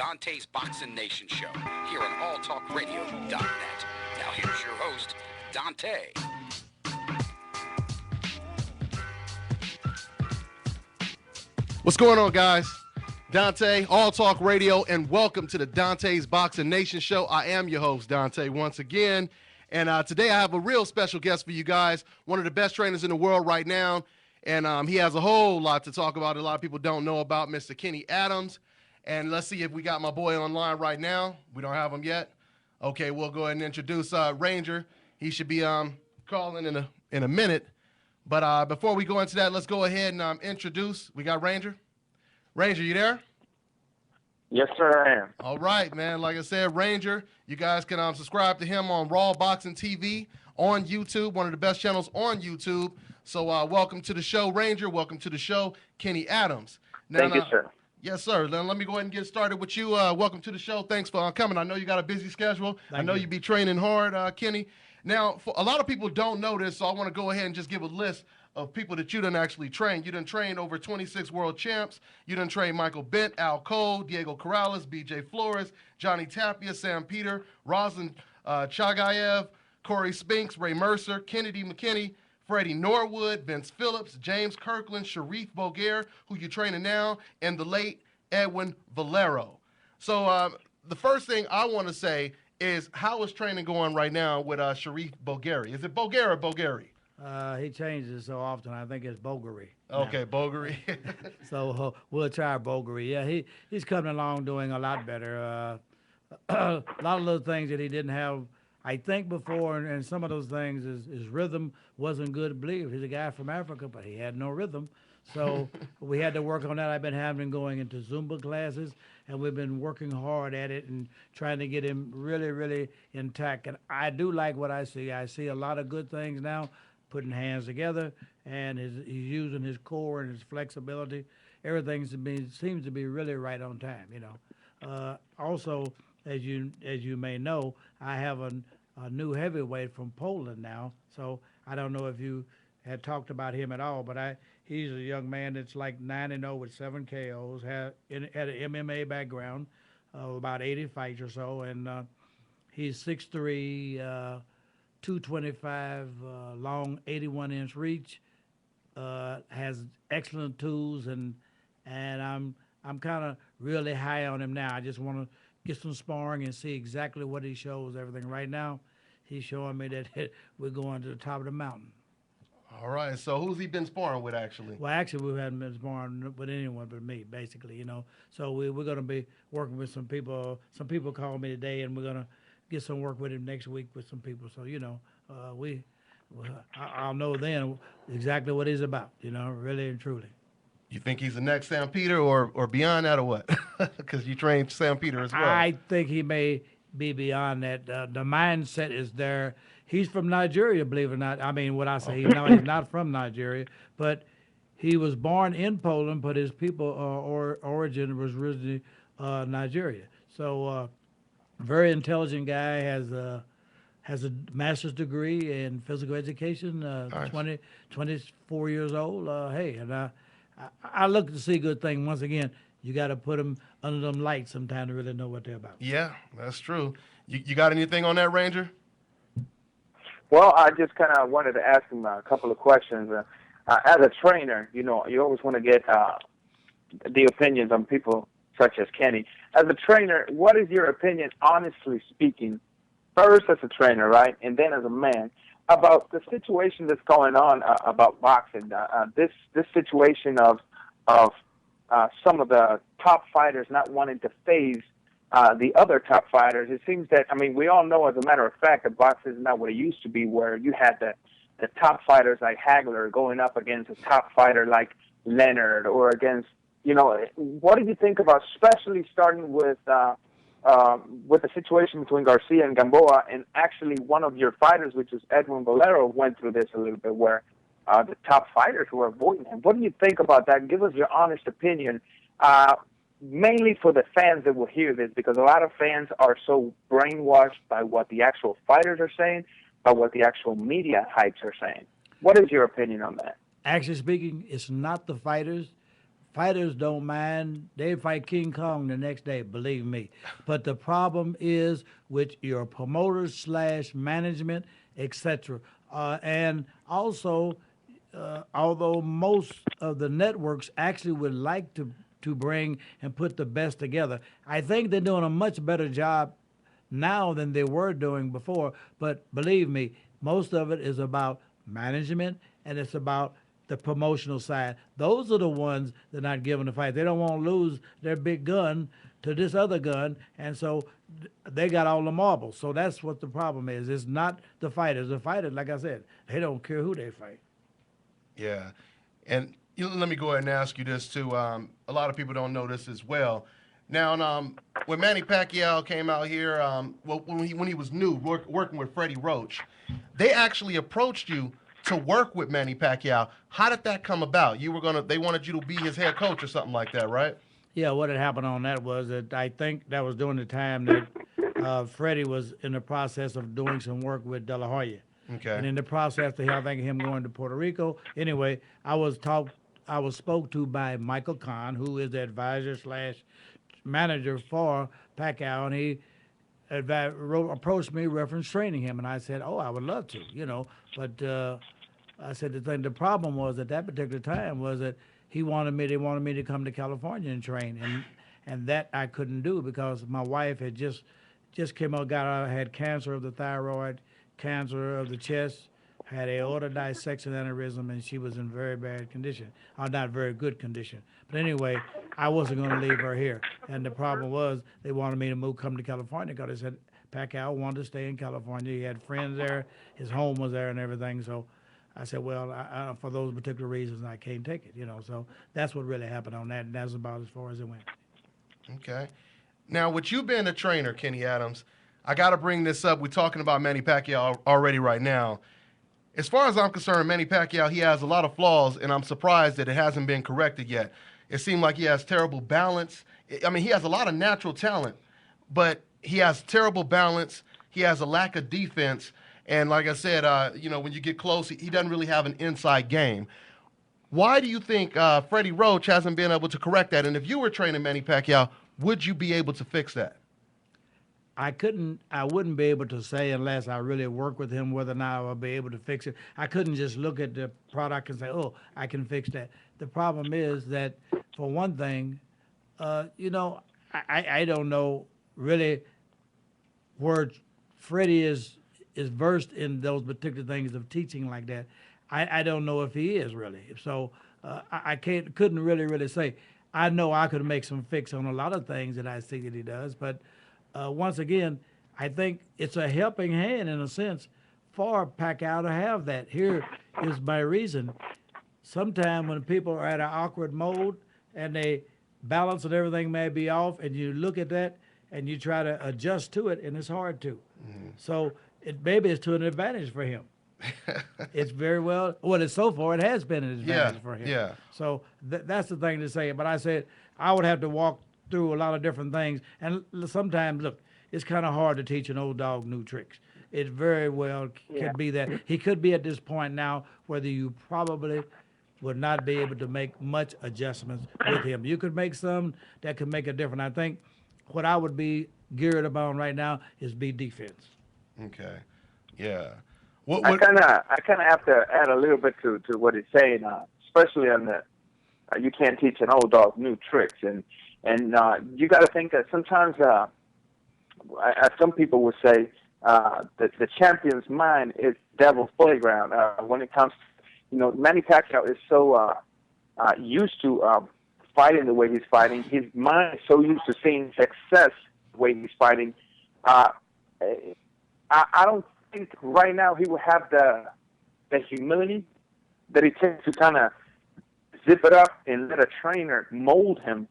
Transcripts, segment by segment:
Dontaes Boxing Nation show here on alltalkradio.net. Now here's your host, Dante. What's going on, guys? Dante, All Talk Radio, and welcome to the Dontaes Boxing Nation show. I am your host, Dante, once again. And today I have a real special guest for you guys, one of the best trainers in the world right now. And he has a whole lot to talk about. A lot of people don't know about Mr. Kenny Adams. And let's see if we got my boy online right now. We don't have him yet. Okay, we'll go ahead and introduce Ranger. He should be calling in a minute. But before we go into that, let's go ahead and introduce. We got Ranger. Ranger, you there? Yes, sir, I am. All right, man. Like I said, Ranger, you guys can subscribe to him on RawboxingTV on YouTube, one of the best channels on YouTube. So welcome to the show, Ranger. Welcome to the show, Kenny Adams. Now, Thank you, sir. Yes, sir. Then let me go ahead and get started with you. Welcome to the show. Thanks for coming. I know you got a busy schedule. I know you be training hard, Kenny. Now, a lot of people don't know this, so I want to go ahead and just give a list of people that you done actually trained. You done trained over 26 world champs. You done trained Michael Bent, Al Cole, Diego Corrales, BJ Flores, Johnny Tapia, Sam Peter, Roslin Chagayev, Corey Spinks, Ray Mercer, Kennedy McKinney, Freddie Norwood, Vince Phillips, James Kirkland, Sharif Boguer, who you're training now, and the late Edwin Valero. So the first thing I want to say is, how is training going right now with Sharif Boguer? Is it Boguer or Bogueri? He changes so often. I think it's Boguery. Okay, Boguery. So we'll try Boguery. Yeah, he's coming along doing a lot better. A lot of those things that he didn't have, I think, before, and some of those things, his rhythm wasn't good. I believe he's a guy from Africa, but he had no rhythm. So we had to work on that. I've been having him going into Zumba classes, and we've been working hard at it and trying to get him really, really intact. And I do like what I see. I see a lot of good things now, putting hands together, and he's using his core and his flexibility. Everything seems to be really right on time, you know. Also, as you may know, I have a new heavyweight from Poland now. So I don't know if you had talked about him at all, but he's a young man that's like 9-0 with 7 KOs, had an MMA background, about 80 fights or so, and he's 6'3", 225 long, 81-inch reach, has excellent tools, and I'm kind of really high on him now. I just want to get some sparring and see exactly what he shows. Everything right now, he's showing me that we're going to the top of the mountain. All right. So who's he been sparring with, actually? Well, actually, we haven't been sparring with anyone but me, basically, you know. So we're going to be working with some people. Some people called me today, and we're going to get some work with him next week with some people. So, you know, I'll know then exactly what he's about, you know, really and truly. You think he's the next Sam Peter or beyond that, or what? Because you trained Sam Peter as well. I think he may be beyond that. The mindset is there. He's from Nigeria, believe it or not. I mean, what I say, he's not from Nigeria, but he was born in Poland, but his people origin was originally Nigeria. So very intelligent guy, has a master's degree in physical education, nice. 24 years old. And I look to see good things. Once again, you got to put them under them lights sometime to really know what they're about. Yeah, that's true. You got anything on that, Ranger? Well, I just kind of wanted to ask him a couple of questions. As a trainer, you know, you always want to get the opinions on people such as Kenny. As a trainer, what is your opinion, honestly speaking, first as a trainer, right, and then as a man, about the situation that's going on about boxing? This situation of some of the top fighters not wanting to phase the other top fighters. It seems that, I mean, we all know, as a matter of fact, that boxing is not what it used to be, where you had the top fighters like Hagler going up against a top fighter like Leonard, or against, you know, what do you think about, especially starting with the situation between Garcia and Gamboa, and actually one of your fighters, which is Edwin Valero, went through this a little bit, where the top fighters were avoiding him. What do you think about that? Give us your honest opinion. Mainly for the fans that will hear this, because a lot of fans are so brainwashed by what the actual fighters are saying, by what the actual media hypes are saying. What is your opinion on that? Actually speaking, it's not the fighters. Fighters don't mind. They fight King Kong the next day, believe me. But the problem is with your promoters slash management, etc. And also, although most of the networks actually would like to bring and put the best together, I think they're doing a much better job now than they were doing before. But believe me, most of it is about management and it's about the promotional side. Those are the ones that are not giving the fight. They don't want to lose their big gun to this other gun, and so they got all the marbles. So that's what the problem is. It's not the fighters. The fighters, like I said, they don't care who they fight. Yeah. And let me go ahead and ask you this, too. A lot of people don't know this as well. Now, when Manny Pacquiao came out here, when he was new, working with Freddie Roach, they actually approached you to work with Manny Pacquiao. How did that come about? They wanted you to be his head coach or something like that, right? Yeah, what had happened on that was that I think that was during the time that Freddie was in the process of doing some work with De La Hoya. Okay. And in the process of him going to Puerto Rico, anyway, I was spoke to by Michael Kahn, who is the advisor slash manager for Pacquiao, and he approached me reference training him, and I said, "Oh, I would love to, but I said the problem was at that particular time was that they wanted me to come to California and train, and that I couldn't do because my wife had just came out, had cancer of the thyroid, cancer of the chest, had aorta dissection aneurysm, and she was in very bad condition, or not very good condition. But anyway, I wasn't going to leave her here. And the problem was they wanted me to come to California because they said Pacquiao wanted to stay in California. He had friends there. His home was there and everything. So I said, well, for those particular reasons, I can't take it, So that's what really happened on that, and that's about as far as it went. Okay. Now, with you being a trainer, Kenny Adams, I got to bring this up. We're talking about Manny Pacquiao already right now. As far as I'm concerned, Manny Pacquiao, he has a lot of flaws, and I'm surprised that it hasn't been corrected yet. It seemed like he has terrible balance. I mean, he has a lot of natural talent, but he has terrible balance. He has a lack of defense. And like I said, when you get close, he doesn't really have an inside game. Why do you think Freddie Roach hasn't been able to correct that? And if you were training Manny Pacquiao, would you be able to fix that? I wouldn't be able to say unless I really work with him whether or not I will be able to fix it. I couldn't just look at the product and say, oh, I can fix that. The problem is that, for one thing, I don't know really where Freddie is versed in those particular things of teaching like that. I don't know if he is really. So I couldn't really say. I know I could make some fix on a lot of things that I see that he does, but once again, I think it's a helping hand in a sense for Pacquiao to have that. Here is my reason. Sometimes when people are at an awkward mode and they balance and everything may be off, and you look at that and you try to adjust to it, and it's hard to. Mm-hmm. So maybe it's to an advantage for him. It's very well, it's so far, it has been an advantage for him. Yeah. So that's the thing to say. But I said I would have to walk through a lot of different things. And sometimes, look, it's kind of hard to teach an old dog new tricks. It very well could be that. He could be at this point now whether you probably would not be able to make much adjustments with him. You could make some that could make a difference. I think what I would be geared upon right now is be defense. Okay. Yeah. I kind of have to add a little bit to what he's saying, especially on the you can't teach an old dog new tricks, and you got to think that sometimes, as some people would say, that the champion's mind is devil's playground. When it comes, Manny Pacquiao is so used to fighting the way he's fighting. His mind is so used to seeing success the way he's fighting. I don't think right now he will have the humility that it takes to kind of zip it up and let a trainer mold him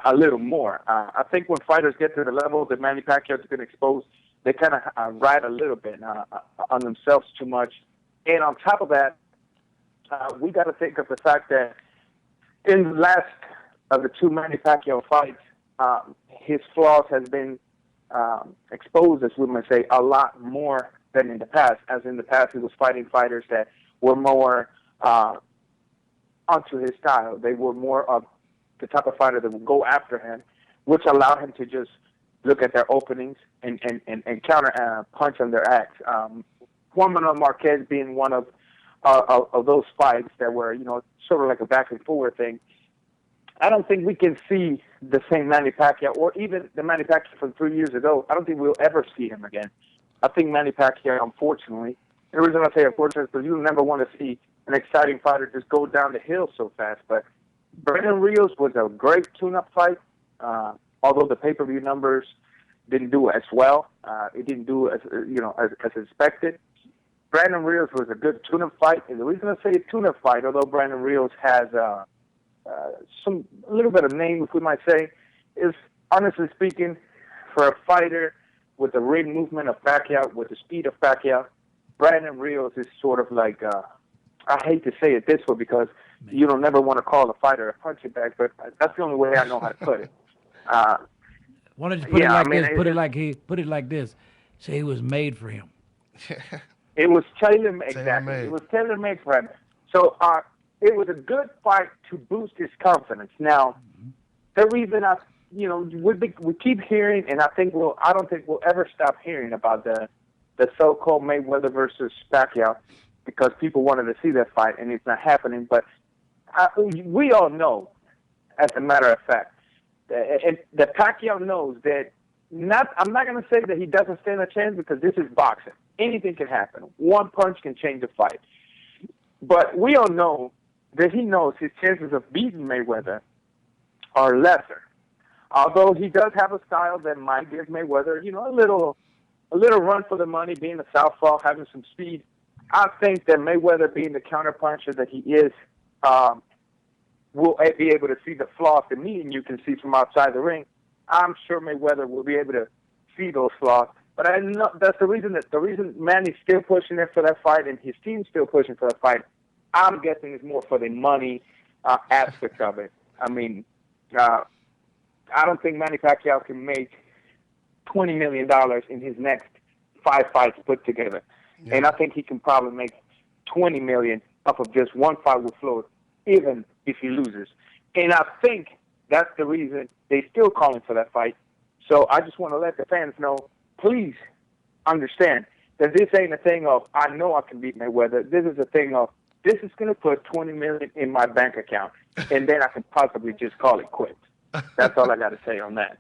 a little more. I think when fighters get to the level that Manny Pacquiao has been exposed, they kind of ride a little bit on themselves too much. And on top of that, we got to think of the fact that in the last of the two Manny Pacquiao fights, his flaws has been exposed, as we might say, a lot more than in the past. As in the past, he was fighting fighters that were more onto his style. They were more of the type of fighter that will go after him, which allowed him to just look at their openings and counter punch on their acts. Juan Manuel Marquez being one of those fights that were, sort of like a back and forward thing. I don't think we can see the same Manny Pacquiao, or even the Manny Pacquiao from 3 years ago. I don't think we'll ever see him again. I think Manny Pacquiao, unfortunately, and the reason I say unfortunately is because you'll never want to see an exciting fighter just go down the hill so fast. But Brandon Rios was a great tune-up fight, although the pay-per-view numbers didn't do as well. It didn't do as expected. Brandon Rios was a good tune-up fight, and the reason I say a tune-up fight, although Brandon Rios has a little bit of name, if we might say, is, honestly speaking, for a fighter with the ring movement of Pacquiao, with the speed of Pacquiao, Brandon Rios is sort of like, I hate to say it this way because you don't never want to call a fighter a punching bag, but that's the only way I know how to put it. Why don't you put it like this? Put it like this. Say he was made for him. It was tailor-made. Exactly. It was tailor-made for him. So it was a good fight to boost his confidence. Now, the reason we keep hearing, and I don't think we'll ever stop hearing about the so-called Mayweather versus Pacquiao, because people wanted to see that fight, and it's not happening. But we all know, as a matter of fact, that Pacquiao knows that. I'm not going to say that he doesn't stand a chance, because this is boxing. Anything can happen. One punch can change the fight. But we all know that he knows his chances of beating Mayweather are lesser. Although he does have a style that might give Mayweather, a little run for the money, being a southpaw, having some speed. I think that Mayweather, being the counterpuncher that he is, will be able to see the flaws that me and you can see from outside the ring. I'm sure Mayweather will be able to see those flaws. But I know that's the reason Manny's still pushing there for that fight, and his team's still pushing for that fight. I'm guessing it's more for the money aspect of it. I mean, I don't think Manny Pacquiao can make $20 million in his next 5 fights put together. Yeah. And I think he can probably make $20 million off of just one fight with Floyd, even if he loses. And I think that's the reason they're still calling for that fight. So I just want to let the fans know, please understand that this ain't a thing of, I know I can beat Mayweather. This is a thing of, this is going to put $20 million in my bank account, and then I can possibly just call it quits. That's all I got to say on that.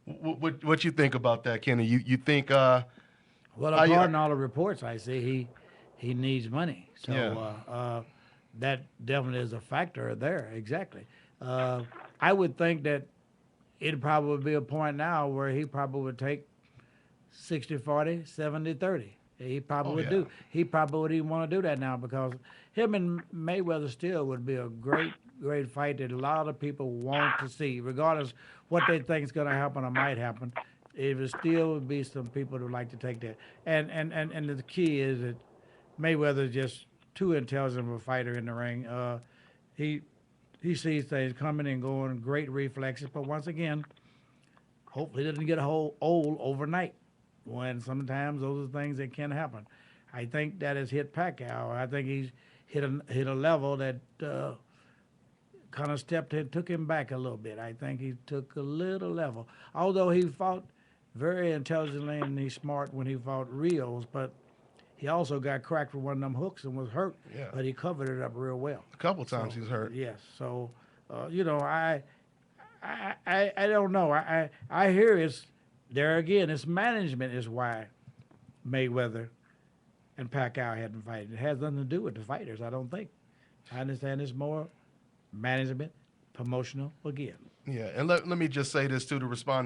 What you think about that, Kenny? You think? Well, according to all the reports I see, he needs money. So yeah. That definitely is a factor there. Exactly. I would think that it'd probably be a point now where he probably would take 60-40, 70-30. He probably would do. He probably would even want to do that now, because him and Mayweather still would be a great fight that a lot of people want to see, regardless what they think is going to happen or might happen. It would still be some people who would like to take that. And the key is that Mayweather is just too intelligent of a fighter in the ring. He sees things coming and going, great reflexes, but once again, hopefully he doesn't get old overnight, when sometimes those are things that can happen. I think that has hit Pacquiao. I think he's hit a level that kind of took him back a little bit. I think he took a little level. Although he fought very intelligently and he's smart when he fought Rios, but he also got cracked with one of them hooks and was hurt. Yeah. But he covered it up real well. A couple times he was hurt. Yes. So, I don't know. I hear it's there again. It's management is why Mayweather and Pacquiao hadn't fighted. It has nothing to do with the fighters, I don't think. I understand it's more management, promotional again. Yeah, and let me just say this too, to respond to